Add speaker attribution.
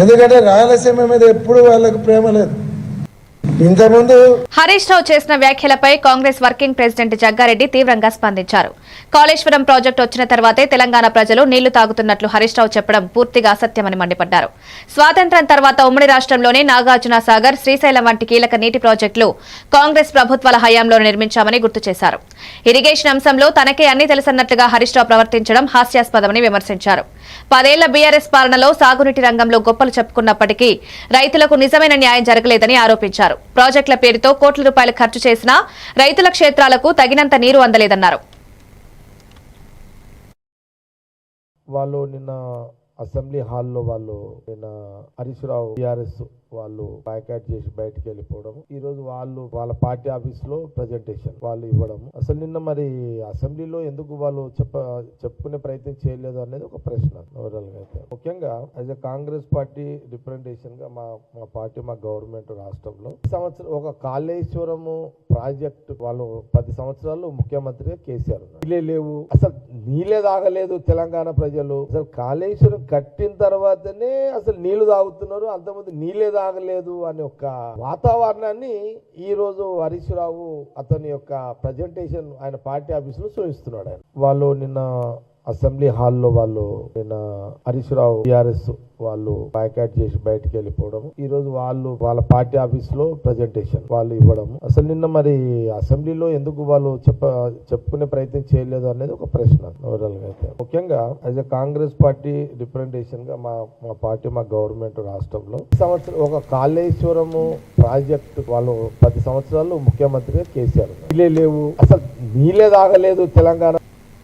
Speaker 1: ఎందుకంటే రాయలసీమ మీద ఎప్పుడు వాళ్ళకు ప్రేమ లేదు. ఇంతకుముందు
Speaker 2: హరీష్ రావు చేసిన వ్యాఖ్యలపై కాంగ్రెస్ వర్కింగ్ ప్రెసిడెంట్ జగ్గారెడ్డి తీవ్రంగా స్పందించారు. కాళేశ్వరం ప్రాజెక్టు వచ్చిన తర్వాతే తెలంగాణ ప్రజలు నీళ్లు తాగుతున్నట్లు హరీష్ రావు చెప్పడం పూర్తిగా అసత్యమని మండిపడ్డారు. స్వాతంత్ర్యం తర్వాత ఉమ్మడి రాష్ట్రంలోనే నాగార్జున సాగర్, శ్రీశైలం వంటి కీలక నీటి ప్రాజెక్టులు కాంగ్రెస్ ప్రభుత్వాల హయాంలో నిర్మించామని గుర్తు చేశారు. ఇరిగేషన్ అంశంలో తనకే అన్ని తెలుసన్నట్లుగా హరీష్ రావు ప్రవర్తించడం హాస్యాస్పదమని విమర్శించారు. 10 ఏళ్ల బీఆర్ఎస్ పాలనలో సాగునీటి రంగంలో గొప్పలు చెప్పుకున్నప్పటికీ రైతులకు నిజమైన న్యాయం జరగలేదని ఆరోపించారు. ప్రాజెక్టుల పేరుతో కోట్ల రూపాయలు ఖర్చు చేసినా రైతుల క్షేత్రాలకు తగినంత నీరు అందలేదన్నారు.
Speaker 3: వాళ్ళు నిన్న అసెంబ్లీ హాల్లో నిన్న హరీష్ రావు టీఆర్ఎస్ వాళ్ళు బాయ్కాట్ చేసి బయటకు వెళ్ళిపోవడం, ఈ రోజు వాళ్ళ పార్టీ ఆఫీస్ లో ప్రజెంటేషన్ వాళ్ళు ఇవ్వడం, అసలు నిన్న మరి అసెంబ్లీలో ఎందుకు వాళ్ళు చెప్పుకునే ప్రయత్నం చేయలేదు అనేది ఒక ప్రశ్న. ఓవరాల్ గా అయితే ముఖ్యంగా as a Congress party representation గా మా పార్టీ మా గవర్నమెంట్ రాష్ట్రంలో సంవత్సరం ఒక కాళేశ్వరము ప్రాజెక్ట్ వాళ్ళు 10 సంవత్సరాలు ముఖ్యమంత్రిగా కేసీఆర్ నీళ్ళే లేవు, అసలు నీళ్ళే తాగలేదు తెలంగాణ ప్రజలు. అసలు కాళేశ్వరం కట్టిన తర్వాతనే అసలు నీళ్లు తాగుతున్నారు, అంతకుముందు నీళ్ళే తాగలేదు అనే ఒక వాతావరణాన్ని ఈ రోజు హరీష్ రావు అతని యొక్క ప్రజెంటేషన్ ఆయన పార్టీ ఆఫీస్ లో చూపిస్తున్నాడు. ఆయన వాళ్ళు నిన్న అసెంబ్లీ హాల్లో నిన్న హరీష్ రావు టీఆర్ఎస్ వాళ్ళు బాయ్కాట్ చేసి బయటకు వెళ్ళిపోవడం, ఈ రోజు వాళ్ళ పార్టీ ఆఫీస్ లో ప్రజెంటేషన్ వాళ్ళు ఇవ్వడం, అసలు నిన్న మరి అసెంబ్లీలో ఎందుకు వాళ్ళు చెప్పుకునే ప్రయత్నం చేయలేదు అనేది ఒక ప్రశ్న. ఓవరాల్ గా అయితే ముఖ్యంగా as a Congress party representation గా మా పార్టీ మా గవర్నమెంట్ రాష్ట్రంలో సంవత్సరం ఒక కాళేశ్వరము ప్రాజెక్ట్ వాళ్ళు 10 సంవత్సరాలు ముఖ్యమంత్రిగా కేసీఆర్ నీళ్ళే లేవు, అసలు నీళ్ళే తాగలేదు తెలంగాణ.